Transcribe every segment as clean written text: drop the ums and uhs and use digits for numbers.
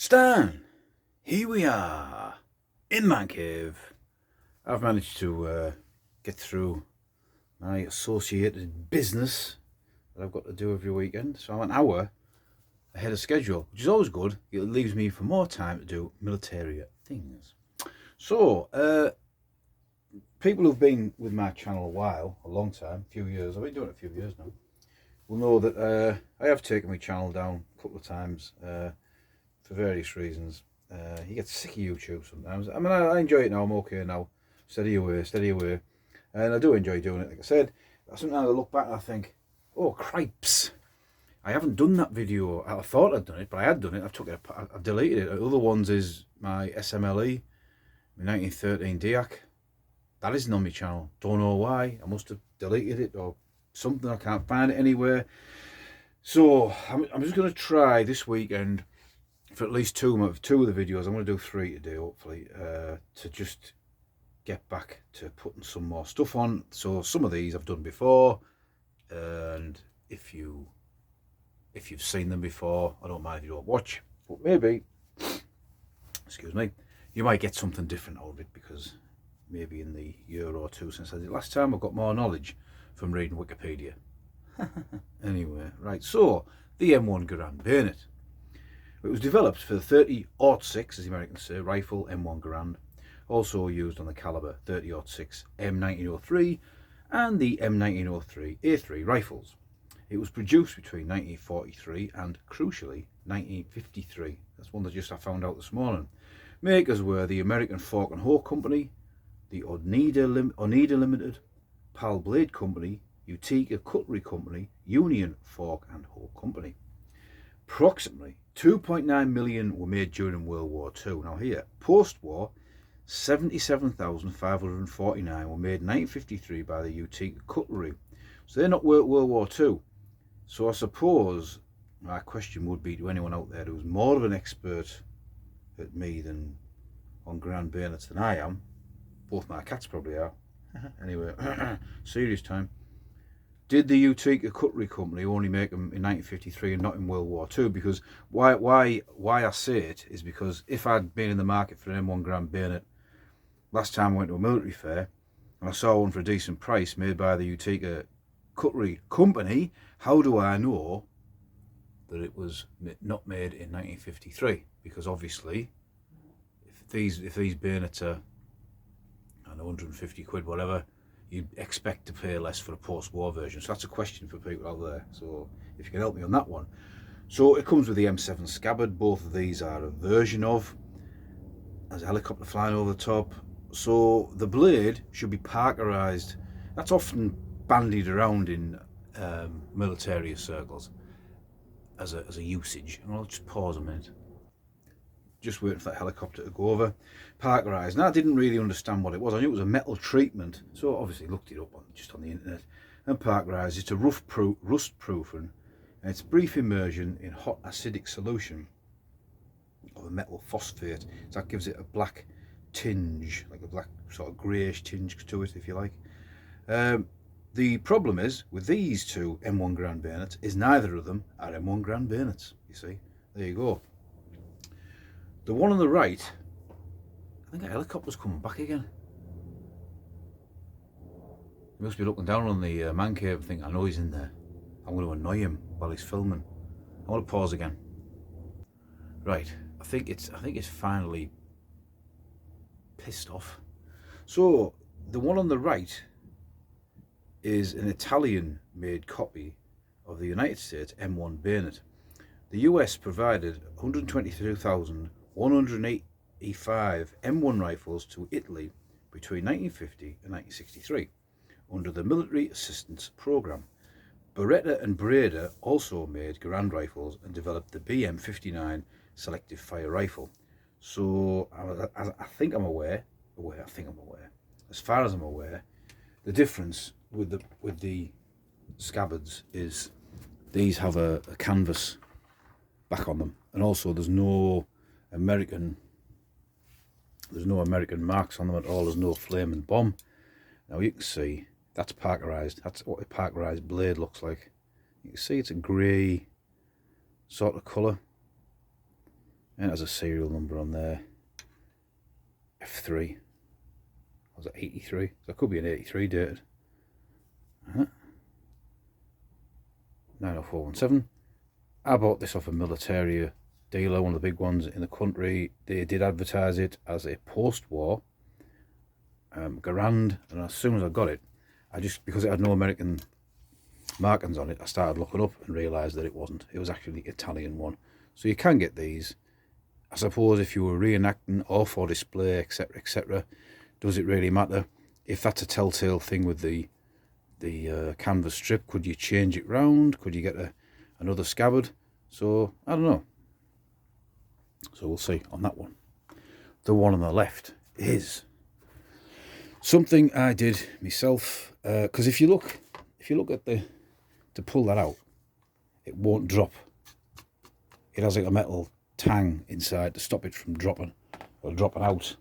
Stan, here we are in Man Cave. I've managed to get through my associated business that I've got to do every weekend. So I'm an hour ahead of schedule, which is always good. It leaves me for more time to do military things. So, people who've been with my channel a long time, a few years, I've been doing it a few years now, will know that I have taken my channel down a couple of times for various reasons. You get sick of YouTube sometimes. I mean, I enjoy it now. I'm okay now. Steady away. And I do enjoy doing it, like I said. But sometimes I look back and I think, oh, cripes. I haven't done that video. I thought I'd done it, but I had done it. I've deleted it. Other ones is my SMLE, my 1913 DIAC. That isn't on my channel. Don't know why. I must have deleted it or something. I can't find it anywhere. So I'm just going to try this weekend for at least two of the videos. I'm going to do 3 today, hopefully, to just get back to putting some more stuff on. So some of these I've done before, and if you've seen them before, I don't mind if you don't watch, but maybe, excuse me, you might get something different out of it, because maybe in the year or two since I did it last time, I've got more knowledge from reading Wikipedia. Anyway, right, so the M1 Garand Bayonet. It was developed for the 30-06, as the Americans say, rifle M1 Garand, also used on the caliber 30-06 M1903 and the M1903A3 rifles. It was produced between 1943 and, crucially, 1953. That's one that I found out this morning. Makers were the American Fork and Hoe Company, the Oneida Limited, Pal Blade Company, Utica Cutlery Company, Union Fork and Hoe Company. Approximately 2.9 million were made during World War II. Now here, post-war, 77,549 were made in 1953 by the Utica Cutlery. So they're not World War II. So I suppose my question would be to anyone out there who's more of an expert at me than on Garand Bayonets than I am. Both my cats probably are. Anyway, serious time. Did the Utica Cutlery Company only make them in 1953 and not in World War II? Because why I say it is because if I'd been in the market for an M1 Garand Bayonet last time I went to a military fair and I saw one for a decent price made by the Utica Cutlery Company, how do I know that it was not made in 1953? Because obviously, if these bayonets are 150 quid, whatever, you'd expect to pay less for a post-war version. So that's a question for people out there. So if you can help me on that one. So it comes with the M7 scabbard. Both of these are a version of. There's a helicopter flying over the top. So the blade should be parkerized. That's often bandied around in military circles as a usage. And I'll just pause a minute. Just waiting for that helicopter to go over. Parkerized. Now I didn't really understand what it was. I knew it was a metal treatment, so obviously looked it up just on the internet. And parkerized, it's a rust proofing, and it's brief immersion in hot acidic solution of a metal phosphate. So that gives it a black tinge, like a black sort of greyish tinge to it, if you like. The problem is with these two M1 Garand bayonets is neither of them are M1 Garand bayonets. You see, there you go. The one on the right, I think a helicopter's coming back again. He must be looking down on the man cave and think, I know he's in there. I'm going to annoy him while he's filming. I want to pause again. Right, I think it's finally pissed off. So the one on the right is an Italian-made copy of the United States M1 bayonet. The US provided 122,185 M1 rifles to Italy between 1950 and 1963 under the Military Assistance Program. Beretta and Breda also made Garand rifles and developed the BM-59 selective fire rifle. So I think I'm aware. As far as I'm aware, the difference with the scabbards is these have a canvas back on them, and also there's no American marks on them at all. There's no flame and bomb. Now you can see that's parkerized. That's what a parkerized blade looks like. You can see it's a grey sort of colour. And it has a serial number on there, F3. Was it 83? So it could be an 83 dated. 90417. I bought this off a military dealer, one of the big ones in the country. They did advertise it as a post-war Garand, and as soon as I got it, because it had no American markings on it, I started looking up and realised that it wasn't. It was actually the Italian one. So you can get these. I suppose if you were reenacting or for display, etc., etc., does it really matter? If that's a telltale thing with the canvas strip, could you change it round? Could you get another scabbard? So I don't know. So we'll see on that one. The one on the left is something I did myself, because if you look at to pull that out, it won't drop. It has like a metal tang inside to stop it from dropping out.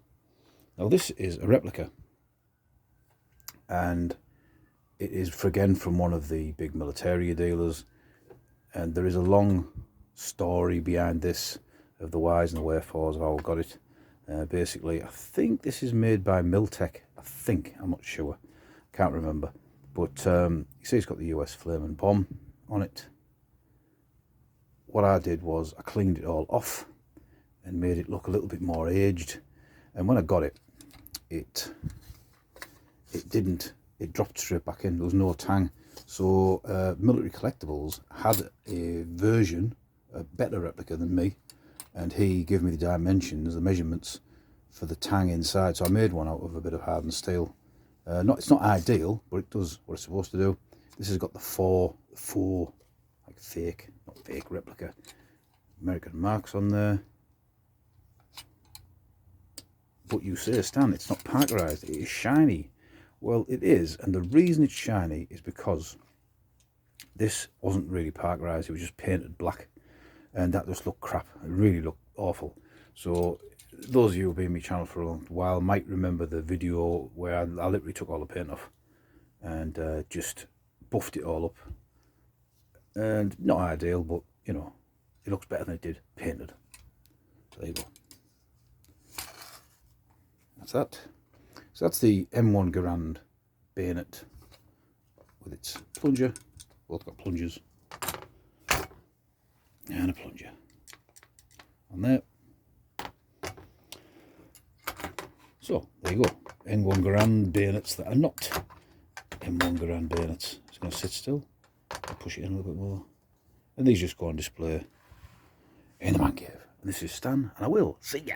Now this is a replica, and it is again from one of the big military dealers, and there is a long story behind this of the whys and the wherefores of how I got it. Basically, I think this is made by Miltech. I'm not sure, can't remember, but you see it's got the US flaming bomb on it. What I did was I cleaned it all off and made it look a little bit more aged, and when I got it, it dropped straight back in. There was no tang. So Military Collectibles had a version, a better replica than me, and he gave me the dimensions, the measurements for the tang inside. So I made one out of a bit of hardened steel. It's not ideal, but it does what it's supposed to do. This has got the four like fake, not fake, replica American marks on there. But you say, Stan, it's not parkerized, it is shiny. Well, it is, and the reason it's shiny is because this wasn't really parkerized, it was just painted black, and that just looked crap. It really looked awful. So those of you who've been on my channel for a long while might remember the video where I literally took all the paint off and just buffed it all up. And not ideal, but you know, it looks better than it did painted. So there you go. That's that. So that's the M1 Garand Bayonet with its plunger. Both got plungers and a plunger on there. So there you go. M1 Garand bayonets that are not M1 Garand bayonets. It's going to sit still. I'll push it in a little bit more. And these just go on display in the man cave. And this is Stan, and I will see ya.